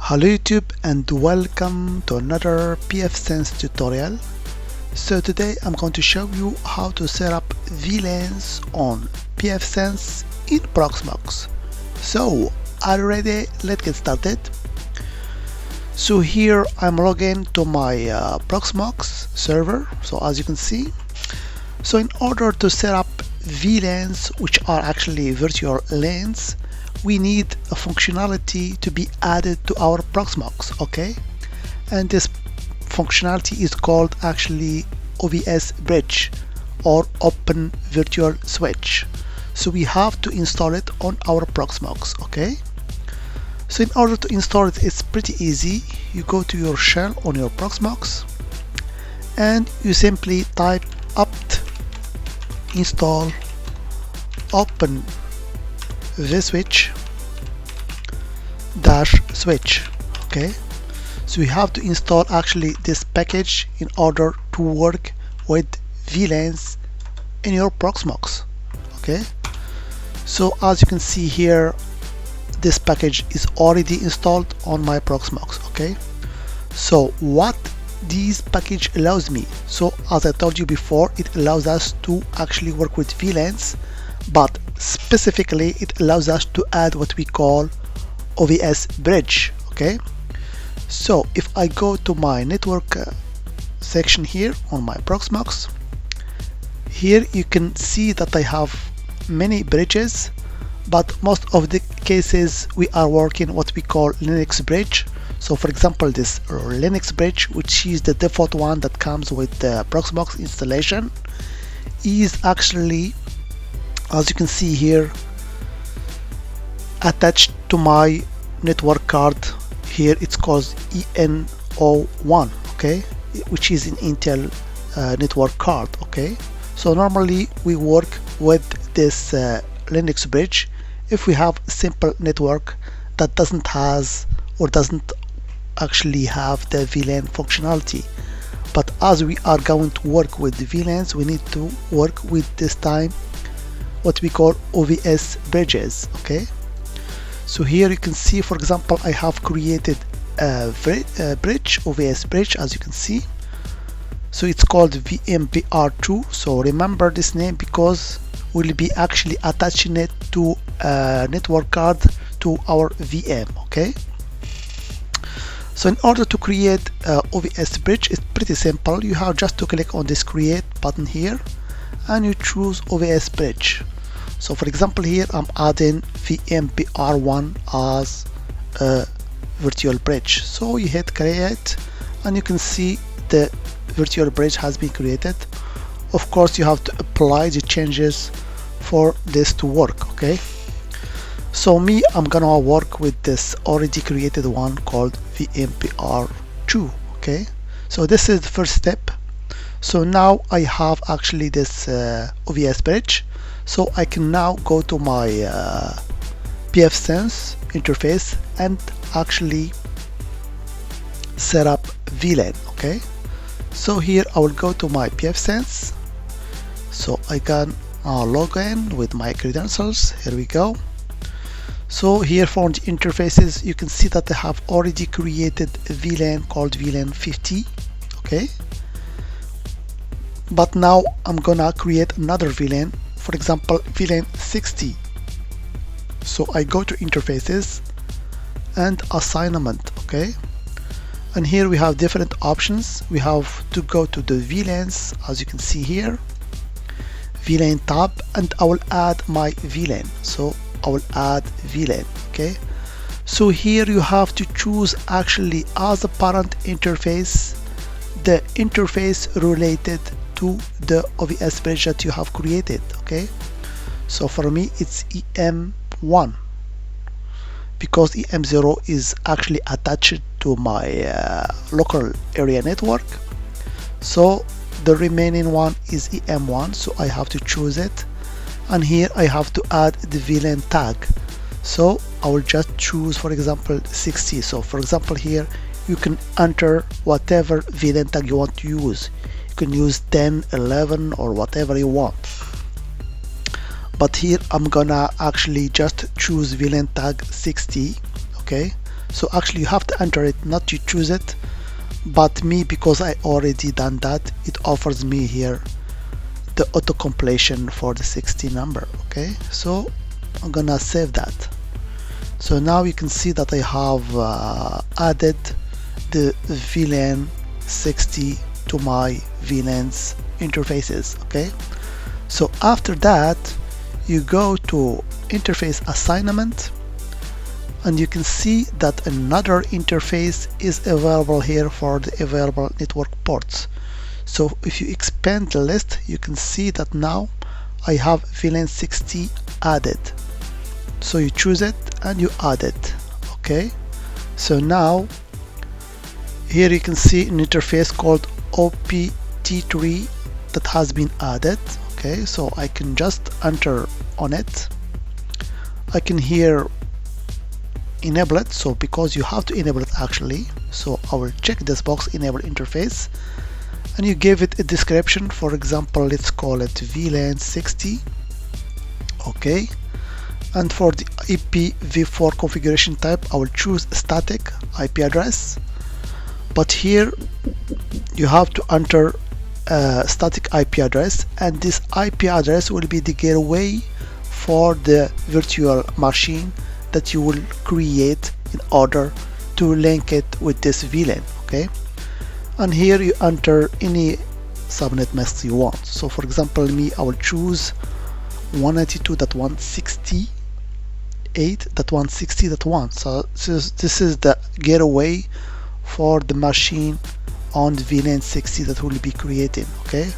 Hello YouTube and welcome to another pfSense tutorial. So today I'm going to show you how to set up VLANs on pfSense in Proxmox. So are you ready? Let's get started. So here I'm logging to my Proxmox server. So as you can see, so in order to set up VLANs, which are actually virtual LANs, we need a functionality to be added to our Proxmox, okay? And this functionality is called actually OVS bridge or Open Virtual Switch. So we have to install it on our Proxmox, okay? So in order to install it, it's pretty easy. You go to your shell on your Proxmox and you simply type apt install open vSwitch -switch. Okay, so you have to install actually this package in order to work with VLANs in your Proxmox. Okay, so as you can see here, this package is already installed on my Proxmox. Okay, so what this package allows me, so as I told you before, it allows us to actually work with VLANs, but specifically it allows us to add what we call OVS bridge. Okay, so if I go to my network section here on my Proxmox, here you can see that I have many bridges, but most of the cases we are working what we call Linux bridge. So for example, this Linux bridge, which is the default one that comes with the Proxmox installation, is actually, as you can see here, attached to my network card. Here it's called EN01, okay, which is an Intel network card. Okay, so normally we work with this Linux bridge if we have a simple network that doesn't actually have the VLAN functionality. But as we are going to work with the VLANs, we need to work with this time what we call OVS bridges. Okay, so here you can see, for example, I have created a bridge, OVS bridge, as you can see. So it's called VMBR2. So remember this name because we'll be actually attaching it to a network card to our VM. Okay, so in order to create OVS bridge, it's pretty simple. You have just to click on this create button here and you choose OVS bridge. So for example, here I'm adding VMBR1 as a virtual bridge. So you hit create and you can see the virtual bridge has been created. Of course, you have to apply the changes for this to work. Okay, so I'm gonna work with this already created one called VMBR2. Okay, so this is the first step. So now I have actually this OVS bridge. So I can now go to my pfSense interface and actually set up VLAN. Okay, so here I will go to my pfSense. So I can log in with my credentials. Here we go. So here for the interfaces, you can see that I have already created a VLAN called VLAN 50. Okay, but now I'm gonna create another VLAN, for example VLAN 60. So I go to interfaces and assignment. Okay, and here we have different options. We have to go to the VLANs, as you can see here, VLAN tab, and I will add my VLAN. So I will add VLAN. Okay, so here you have to choose actually as a parent interface the interface related to the OVS bridge that you have created. Okay, so for me it's EM1 because EM0 is actually attached to my local area network. So the remaining one is EM1, so I have to choose it, and here I have to add the VLAN tag. So I will just choose, for example, 60. So for example, here you can enter whatever VLAN tag you want to use. You can use 10, 11 or whatever you want, but here I'm gonna actually just choose VLAN tag 60. Okay, So actually you have to enter it, not to choose it, but me, because I already done that, it offers me here the auto completion for the 60 number. Okay, so I'm gonna save that. So now you can see that I have added the VLAN 60 to my VLANs interfaces. Okay, so after that you go to interface assignment, and you can see that another interface is available here for the available network ports. So if you expand the list, you can see that now I have VLAN 60 added. So you choose it and you add it. Okay, so now here you can see an interface called OPT3 that has been added. Okay, so I can just enter on it. I can here enable it, so because you have to enable it actually, so I will check this box, enable interface, and you give it a description. For example, let's call it VLAN 60. Okay, and for the IPv4 configuration type, I will choose static IP address, but here you have to enter a static IP address, and this IP address will be the gateway for the virtual machine that you will create in order to link it with this VLAN. Okay, and here you enter any subnet mask you want. So for example, me, I will choose 192.168.160.1. so this is the gateway for the machine on the VLAN 60 that will be creating. Okay,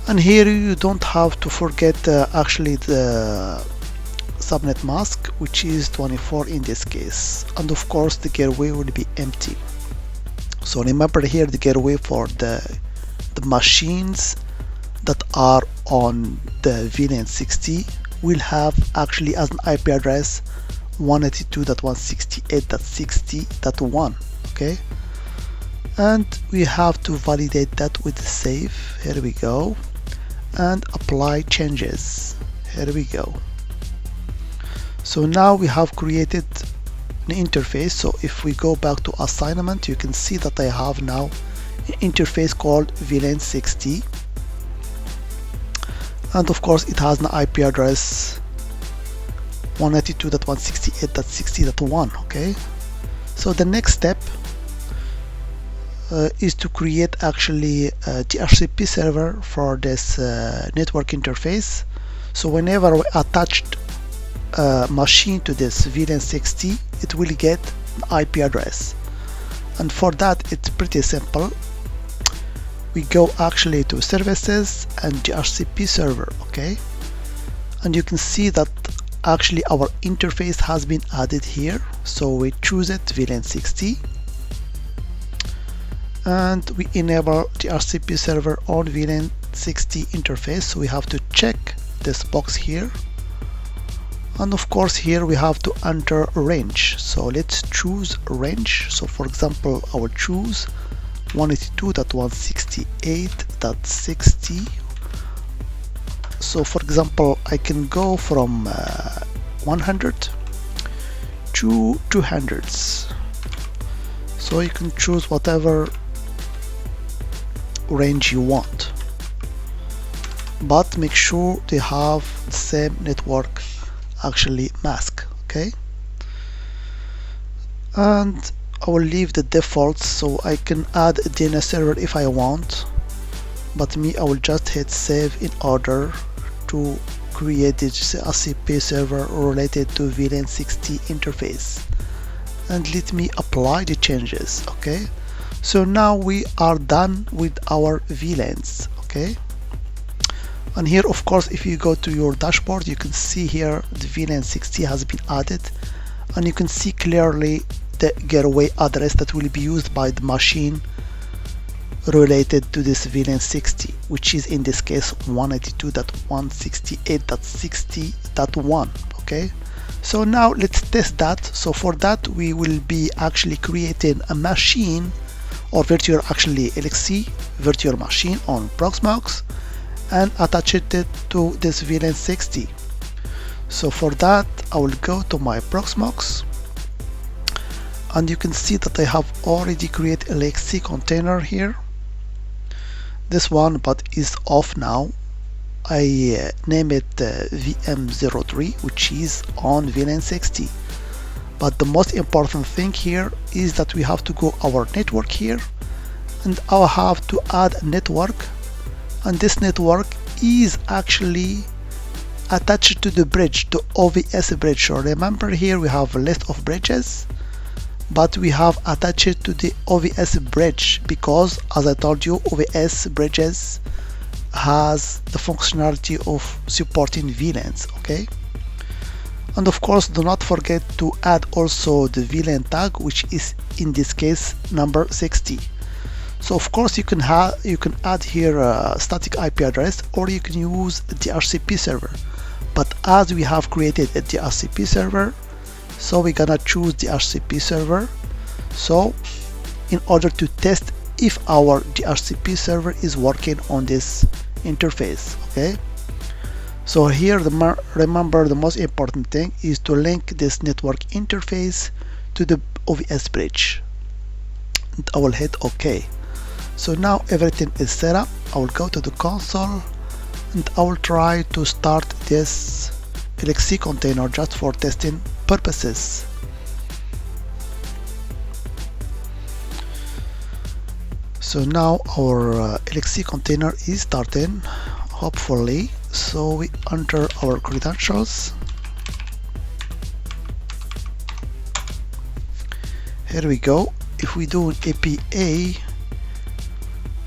and here you don't have to forget actually the subnet mask, which is 24 in this case, and of course the gateway will be empty. So remember here, the gateway for the machines that are on the VLAN 60 will have actually as an IP address 192.168.60.1. Okay, and we have to validate that with the save. Here we go, and apply changes. Here we go. So now we have created an interface. So if we go back to assignment, you can see that I have now an interface called VLAN 60, and of course it has an IP address 192.168.60.1. Okay, so the next step is to create actually a DHCP server for this network interface. So whenever we attached a machine to this VLAN 60, it will get an IP address, and for that it's pretty simple. We go actually to services and DHCP server. Okay, and you can see that actually our interface has been added here. So we choose it, VLAN 60, and we enable DHCP server on VLAN 60 interface. So we have to check this box here, and of course here we have to enter a range. So let's choose a range. So for example, I will choose 192.168.60. so for example, I can go from 100 to 200. So you can choose whatever range you want, but make sure they have the same network actually mask. Okay, and I will leave the defaults, so I can add a DNS server if I want, but me, I will just hit save in order to create the DHCP server related to VLAN 60 interface, and let me apply the changes. Okay, so now we are done with our VLANs. Okay, and here of course if you go to your dashboard, you can see here the VLAN 60 has been added, and you can see clearly the gateway address that will be used by the machine related to this VLAN 60, which is in this case 192.168.60.1. Okay, so now let's test that. So for that we will be actually creating a machine or virtual actually LXC virtual machine on Proxmox and attach it to this VLAN 60. So for that I will go to my Proxmox, and you can see that I have already created a LXC container here, this one, but is off now. I name it VM03, which is on VLAN 60. But the most important thing here is that we have to go our network here, and I have to add a network, and this network is actually attached to the bridge, the OVS bridge. So remember, here we have a list of bridges, but we have attached to the OVS bridge because, as I told you, OVS bridges has the functionality of supporting VLANs. Okay, and of course do not forget to add also the VLAN tag, which is in this case number 60. So of course you can add here a static IP address, or you can use a DHCP server, but as we have created a DHCP server, so we're gonna choose DHCP server. So in order to test if our DHCP server is working on this interface. Okay, so here remember the most important thing is to link this network interface to the OVS bridge, and I will hit OK. So now everything is set up. I will go to the console and I will try to start this LXC container just for testing purposes. So now our LXC container is starting, hopefully. So we enter our credentials. Here we go. If we do an APA,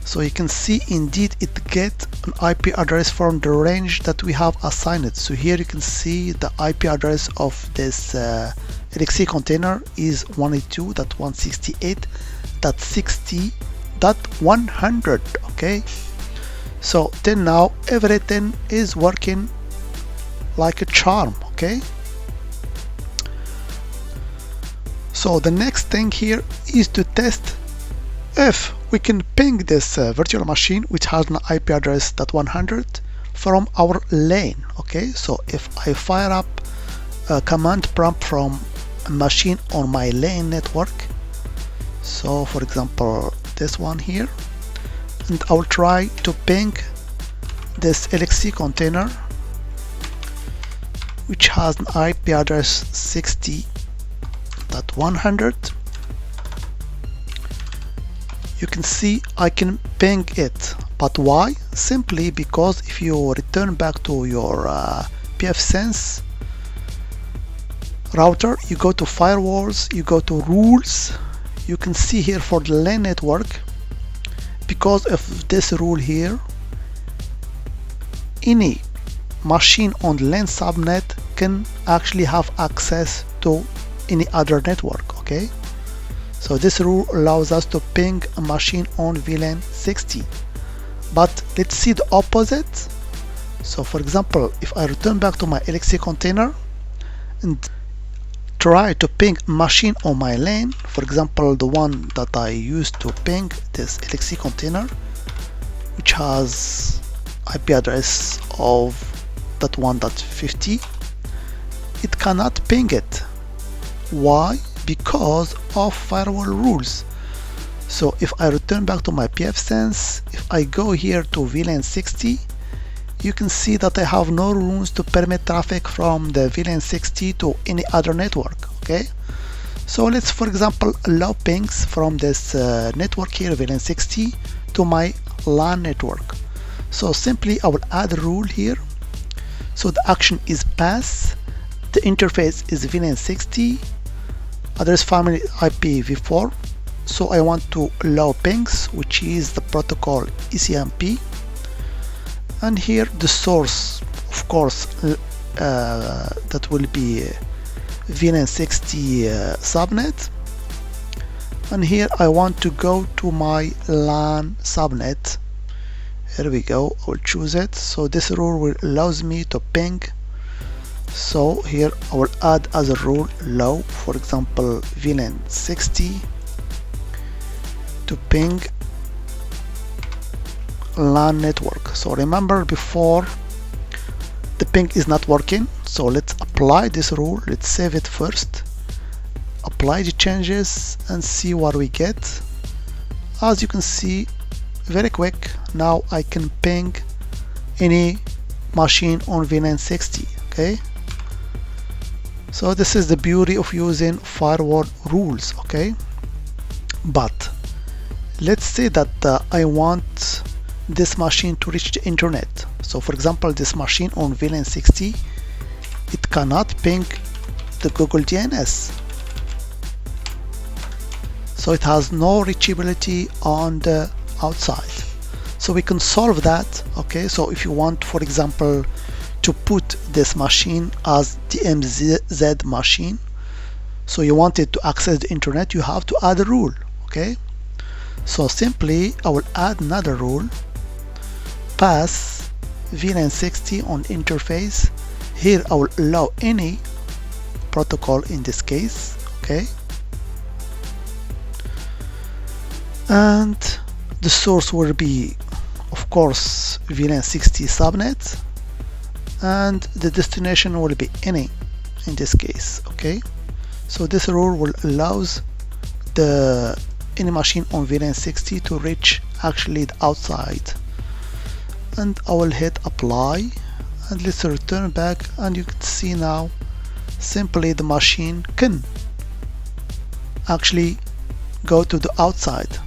so you can see indeed it gets an IP address from the range that we have assigned. So here you can see the IP address of this LXC container is 192.168.60.100. okay, so then now everything is working like a charm. Okay, so the next thing here is to test if we can ping this virtual machine which has an IP address .100 from our lane. Okay, so if I fire up a command prompt from a machine on my lane network, so for example this one here, and I will try to ping this LXC container which has an IP address 60.100. you can see I can ping it. But why? Simply because if you return back to your pfSense router, you go to firewalls, you go to rules, you can see here for the LAN network, because of this rule here, any machine on the LAN subnet can actually have access to any other network. Okay, so this rule allows us to ping a machine on VLAN 60. But let's see the opposite. So for example, if I return back to my LXC container and try to ping a machine on my LAN, for example the one that I used to ping this LXC container, which has IP address of .1.50, it cannot ping it. Why? Because of firewall rules. So if I return back to my pfSense, if I go here to VLAN 60, you can see that I have no rules to permit traffic from the VLAN 60 to any other network. Okay, so let's for example allow pings from this network here, VLAN 60, to my LAN network. So simply I will add a rule here. So the action is pass, the interface is VLAN 60, address family IPv4. So I want to allow pings, which is the protocol ECMP, and here the source, of course, that will be VLAN 60 subnet, and here I want to go to my LAN subnet. Here we go, I will choose it. So this rule allows me to ping. So here I will add as a rule allow, for example, VLAN 60 to ping LAN network. So remember, before the ping is not working, so let's apply this rule. Let's save it first apply the changes and see what we get. As you can see, very quick, now I can ping any machine on VLAN 60. Okay, so this is the beauty of using firewall rules. Okay, but let's say that I want this machine to reach the internet. So for example, this machine on VLAN 60, it cannot ping the Google DNS, so it has no reachability on the outside. So we can solve that. Okay, so if you want, for example, to put this machine as DMZ machine, so you want it to access the internet, you have to add a rule. Okay, so simply I will add another rule, pass VLAN 60 on interface. Here I will allow any protocol in this case. Okay, and the source will be, of course, VLAN 60 subnet, and the destination will be any in this case. Okay, so this rule will allows the any machine on VLAN 60 to reach actually the outside. And I will hit apply, and let's return back, and you can see now simply the machine can actually go to the outside.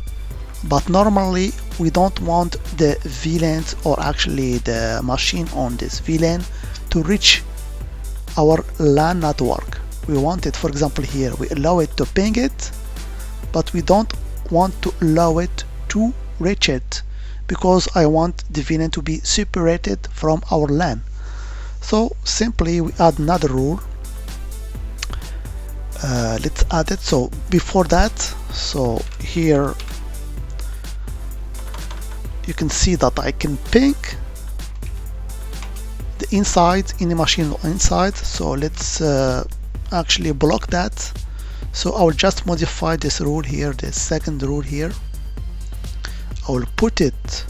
But normally we don't want the VLANs, or actually the machine on this VLAN, to reach our LAN network. We want it, for example, here we allow it to ping it, but we don't want to allow it to reach it, because I want the VLAN to be separated from our LAN. So simply we add another rule. Let's add it. So before that, so here you can see that I can ping the inside in the machine inside. So let's actually block that. So I will just modify this rule here, the second rule here. I will put it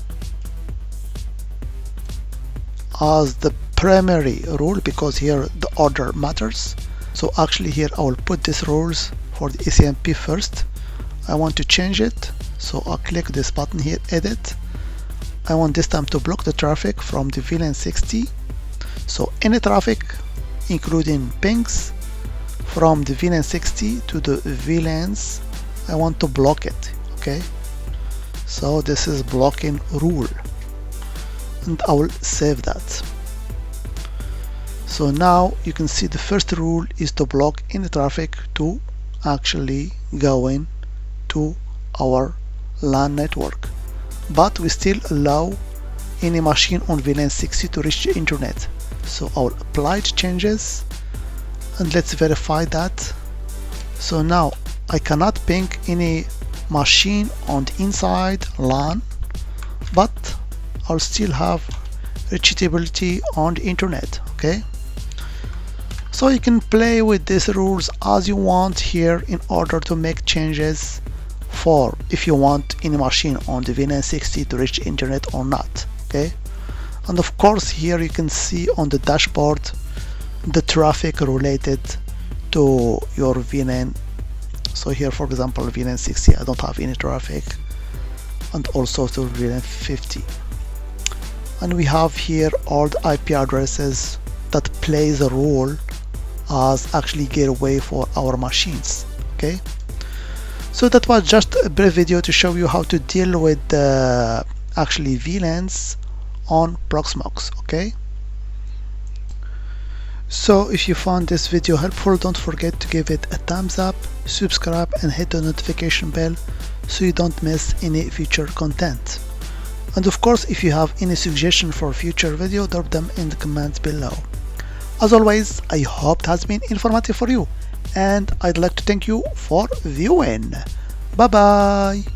as the primary rule, because here the order matters. So actually here I will put these rules for the ECMP first. I want to change it, so I'll click this button here, edit. I want this time to block the traffic from the VLAN 60. So any traffic, including pings, from the VLAN 60 to the VLANs, I want to block it. Okay, so this is blocking rule, and I will save that. So now you can see the first rule is to block any traffic to actually going to our LAN network, but we still allow any machine on VLAN 60 to reach the internet. So I will apply the changes, and let's verify that. So now I cannot ping any machine on the inside LAN, but I'll still have reachability on the internet. Okay, so you can play with these rules as you want here in order to make changes for if you want any machine on the VLAN 60 to reach the internet or not. Okay, and of course here you can see on the dashboard the traffic related to your VLAN. So here, for example, VLAN 60, I don't have any traffic, and also to VLAN 50. And we have here all the IP addresses that plays a role as actually gateway for our machines. Okay, so that was just a brief video to show you how to deal with the actually VLANs on Proxmox. Okay, so if you found this video helpful, don't forget to give it a thumbs up, subscribe, and hit the notification bell so you don't miss any future content. And of course, if you have any suggestion for future video, drop them in the comments below. As always, I hope it has been informative for you, and I'd like to thank you for viewing. Bye bye.